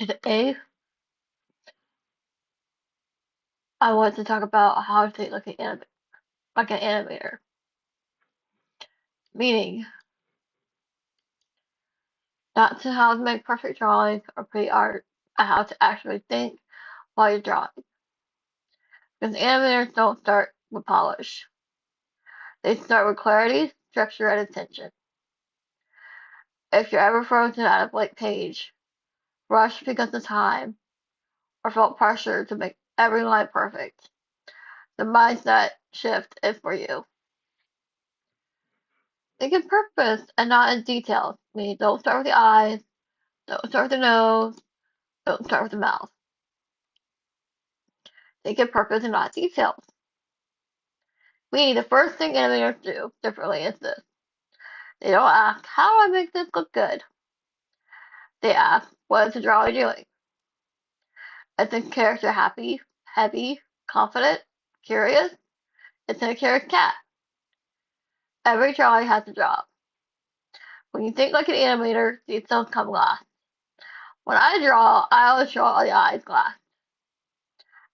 Today, I want to talk about how to think like an animator, meaning not to how to make perfect drawings or pretty art, but how to actually think while you're drawing. Because animators don't start with polish; they start with clarity, structure, and attention. If you're ever frozen at a blank page, rushed because of time, or felt pressure to make every line perfect, the mindset shift is for you. Think in purpose and not in details. Meaning, don't start with the eyes, don't start with the nose, don't start with the mouth. They give purpose and not details. The first thing animators do differently is this. They don't ask, how do I make this look good? They ask, what is the drawing doing? Is the character happy, heavy, confident, curious? Is it a curious cat? Every drawing has a job. When you think like an animator, details come last. When I draw, I always draw the eyes last.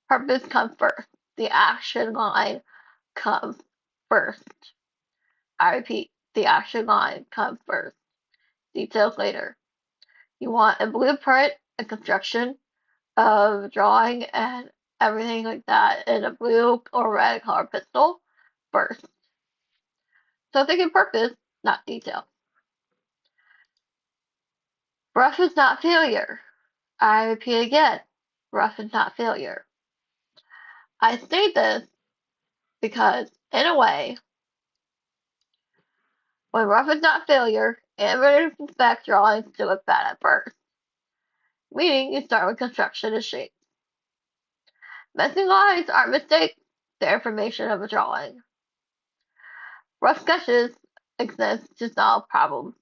Purpose comes first. The action line comes first. I repeat, the action line comes first. Details later. You want a blueprint, a construction of drawing and everything like that in a blue or red color pencil first. So thinking purpose, not detail. Rough is not failure. I repeat again, rough is not failure. I say this because, in a way, when rough is not failure, animators expect drawings to look bad at first. Meaning you start with construction and shape. Messy lines aren't mistakes, they're information of a drawing. Rough sketches exist to solve problems.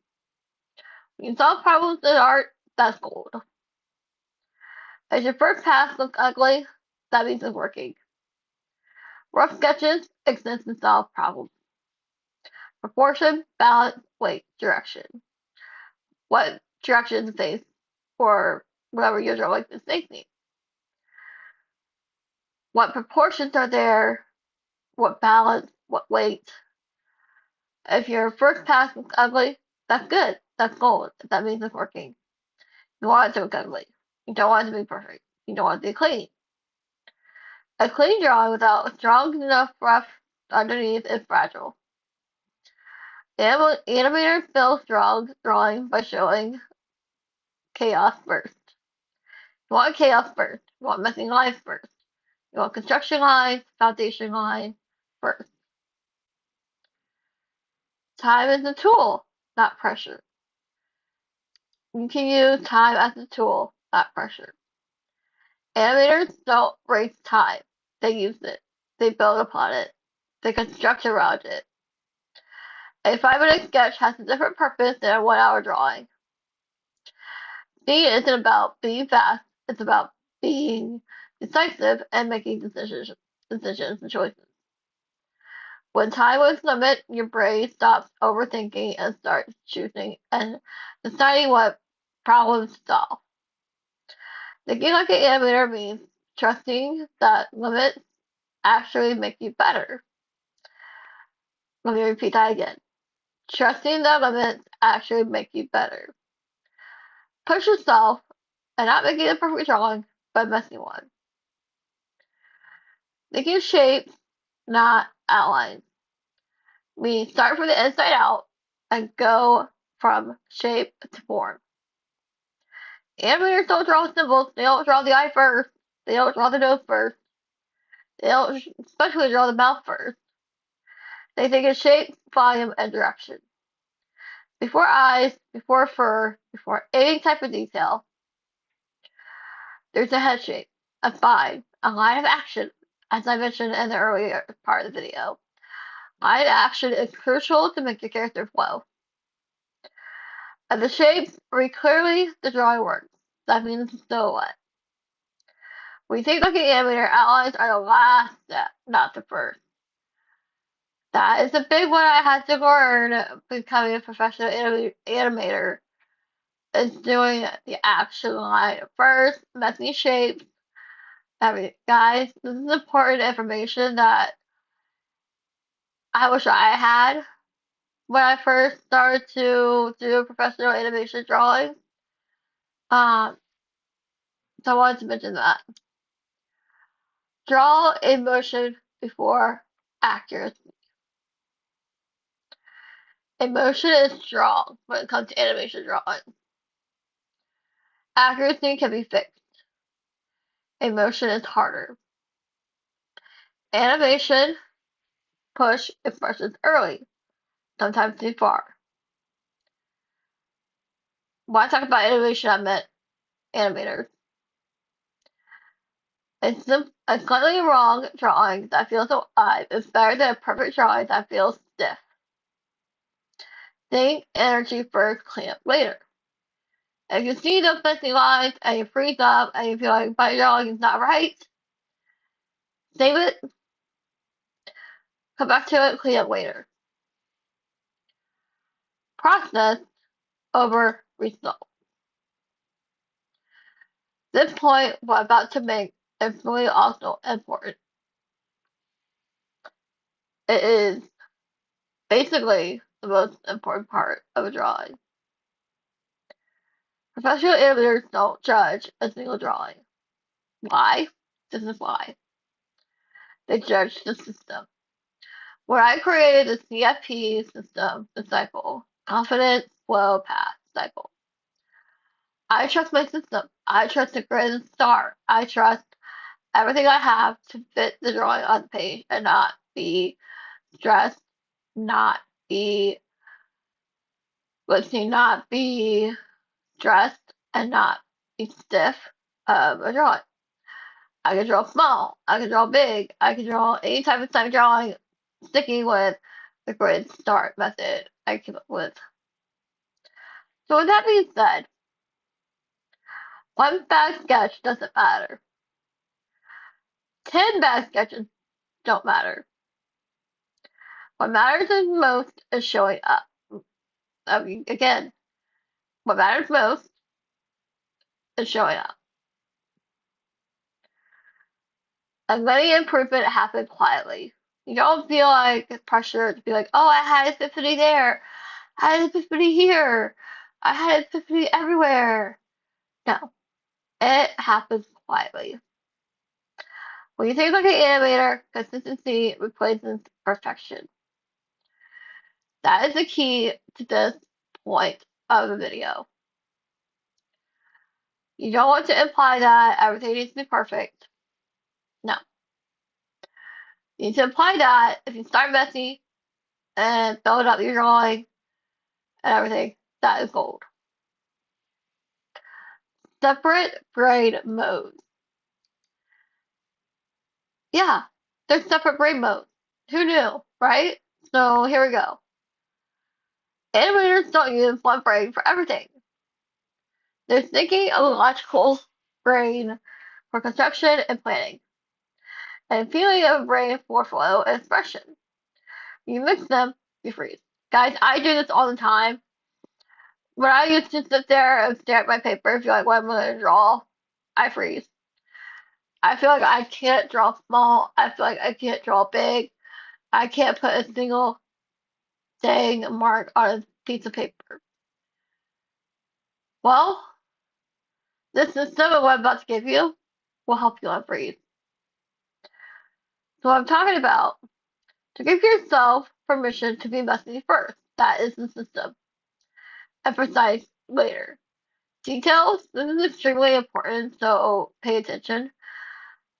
When you solve problems in art, that's gold. If your first pass looks ugly, that means it's working. Rough sketches exist to solve problems. Proportion, balance, weight, direction. What direction the face or whatever you're drawing the snake needs. What proportions are there? What balance? What weight? If your first pass looks ugly, that's good. That's gold. That means it's working. You want it to look ugly. You don't want it to be perfect. You don't want it to be clean. A clean drawing without a strong enough rough underneath is fragile. Animators build strong drawing by showing chaos first. You want chaos first. You want messy lines first. You want construction lines, foundation lines first. Time is a tool, not pressure. You can use time as a tool, not pressure. Animators don't waste time. They use it. They build upon it. They construct around it. A 5-minute sketch has a different purpose than a 1 hour drawing. Speed isn't about being fast, it's about being decisive and making decisions and choices. When time is limited, your brain stops overthinking and starts choosing and deciding what problems to solve. Thinking like an animator means trusting that limits actually make you better. Let me repeat that again. Trusting that limits actually make you better. Push yourself and not making a perfect drawing, but a messy one. Making shapes, not outlines. We start from the inside out and go from shape to form. Animators don't draw symbols, they don't draw the eye first, they don't draw the nose first, they don't especially draw the mouth first. They think of shape, volume, and direction. Before eyes, before fur, before any type of detail, there's a head shape, a spine, a line of action, as I mentioned in the earlier part of the video. Line of action is crucial to make your character flow. And the shapes read clearly the drawing works. That means the silhouette. When you think like an animator, outlines are the last step, not the first. That is a big one I had to learn becoming a professional animator. is doing the action line first, messy shapes, everything. Guys, this is important information that I wish I had when I first started to do professional animation drawing. Um, so I wanted to mention that. Draw in motion before accuracy. Emotion is strong when it comes to animation drawing. Accuracy can be fixed. Emotion is harder. Animation push expressions early, sometimes too far. When I talk about animation, I meant animators. A slightly wrong drawing that feels alive is better than a perfect drawing that feels stiff. Think energy first, clean up later. If you see those messy lines and you freeze up and you feel like my drawing is not right, save it, come back to it, clean up later. Process over result. This point what I'm about to make is really also important. It is basically the most important part of a drawing. Professional animators don't judge a single drawing. Why? This is why. They judge the system. When I created the CFP system, the cycle, confidence, flow, path, cycle, I trust my system. I trust the grid and star. I trust everything I have to fit the drawing on the page and not be stressed, not be, let's see, not be stressed and not be stiff of a drawing. I can draw small, I can draw big, I can draw any type of time drawing, sticking with the grid start method I came up with. So with that being said, one bad sketch doesn't matter. 10 bad sketches don't matter. What matters the most is showing up. I mean, again, what matters most is showing up. And letting improvement happen quietly. You don't feel like pressure to be like, oh, I had a epiphany there. I had an epiphany here. I had an epiphany everywhere. No, it happens quietly. When you think like an animator, consistency replaces perfection. That is the key to this point of the video. You don't want to imply that everything needs to be perfect. No. You need to imply that if you start messy and build up your drawing and everything, that is gold. Separate brain modes. Yeah, there's separate brain modes. Who knew, right? So here we go. Animators don't use one brain for everything. There's thinking a logical brain for construction and planning, and feeling of a brain for flow and expression. You mix them, you freeze. Guys, I do this all the time. When I used to sit there and stare at my paper, feel like what I'm gonna draw, I freeze. I feel like I can't draw small. I feel like I can't draw big. I can't put a single dang mark on a piece of paper. Well, this system of what I'm about to give you will help you unfreeze. So what I'm talking about, to give yourself permission to be messy first. That is the system. Emphasize later. Details, this is extremely important, so pay attention.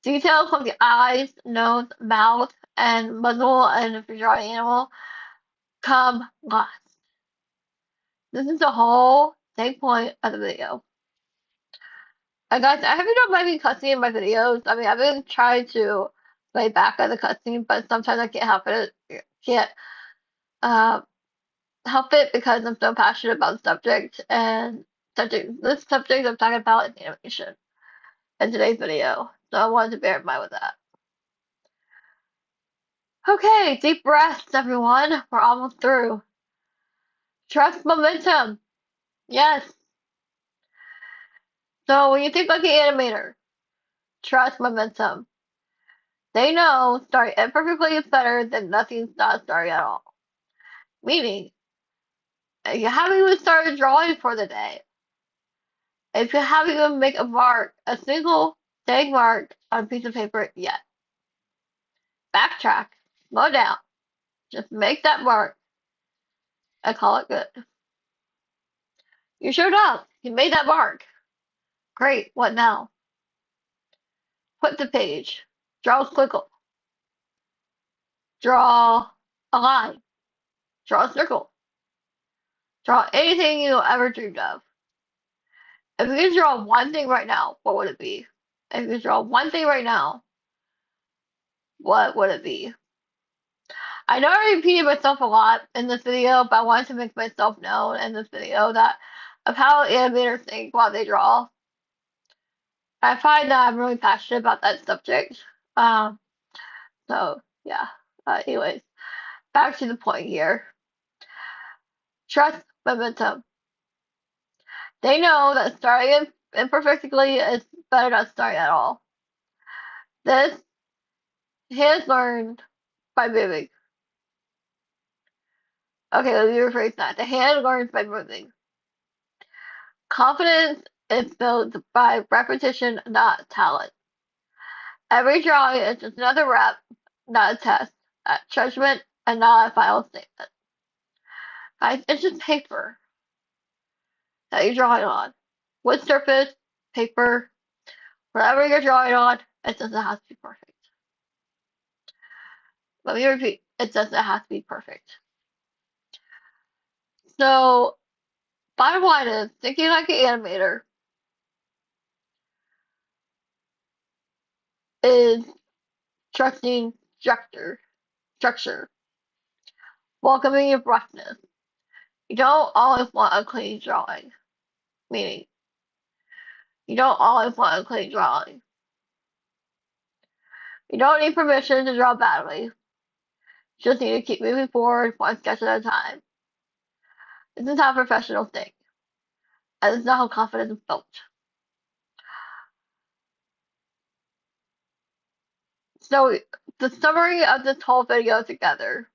Details like the eyes, nose, mouth, and muzzle, and if you're drawing an animal, come last. This is the whole same point of the video. And guys, I hope you don't mind me cussing in my videos. I mean, I've been trying to lay back on the cussing, but sometimes I can't help it. Can't uh, help it because I'm so passionate about the subject and this subject I'm talking about is animation in today's video. So I wanted to bear in mind with that. Okay, deep breaths, everyone. We're almost through. Trust momentum. Yes. So when you think like an animator, trust momentum. They know starting imperfectly is better than nothing's not starting at all. Meaning, if you haven't even started drawing for the day, if you haven't even make a mark, a single dang mark on a piece of paper yet, backtrack, slow down, just make that mark and call it good. You showed up. You made that mark. Great. What now? Flip the page. Draw a squiggle. Draw a line. Draw a circle. Draw anything you ever dreamed of. If you could draw one thing right now, what would it be? If you could draw one thing right now, what would it be? I know I repeated myself a lot in this video, but I wanted to make myself known in this video that of how animators think while they draw. I find that I'm really passionate about that subject. Um, so yeah. Anyways, back to the point here. Trust momentum. They know that starting imperfectly is better than starting at all. This he has learned by moving. Okay, let me rephrase that. The hand learns by moving. Confidence is built by repetition, not talent. Every drawing is just another rep, not a test, a judgment, and not a final statement. Guys, it's just paper that you're drawing on. Wood surface, paper, whatever you're drawing on, it doesn't have to be perfect. Let me repeat, it doesn't have to be perfect. So, bottom line is, thinking like an animator is trusting structure, welcoming your roughness. You don't always want a clean drawing, meaning you don't always want a clean drawing. You don't need permission to draw badly. You just need to keep moving forward one sketch at a time. This is how professionals think, and this is how confidence is built. So, the summary of this whole video together: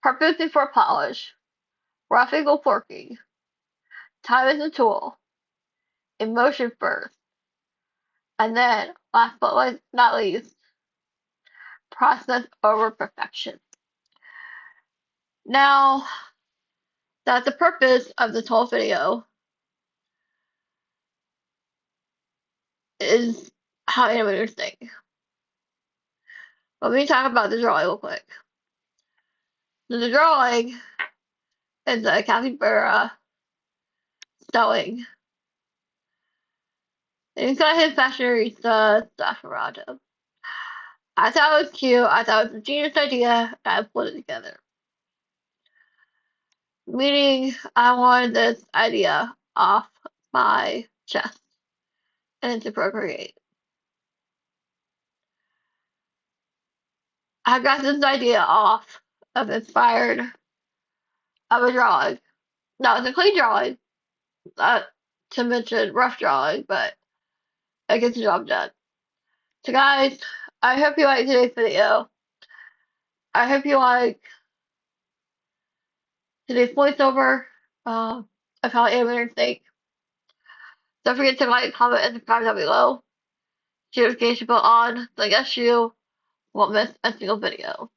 purpose before polish, rough equal forking, time is a tool, emotion first, and then, last but not least, process over perfection. Now, that the purpose of this whole video is how animators think. Let me talk about the drawing real quick. So the drawing is a capybara sewing. And he's got his fashionista stuff around him. I thought it was cute. I thought it was a genius idea, and I put it together. Meaning, I wanted this idea off my chest and to procreate. I got this idea off of inspired of a drawing. Now, it's a clean drawing, not to mention rough drawing, but it gets the job done. So, guys, I hope you liked today's video. I hope you like today's voiceover of how animators think. Don't forget to like, comment, and subscribe down below. Notification bell on, so I guess you won't miss a single video.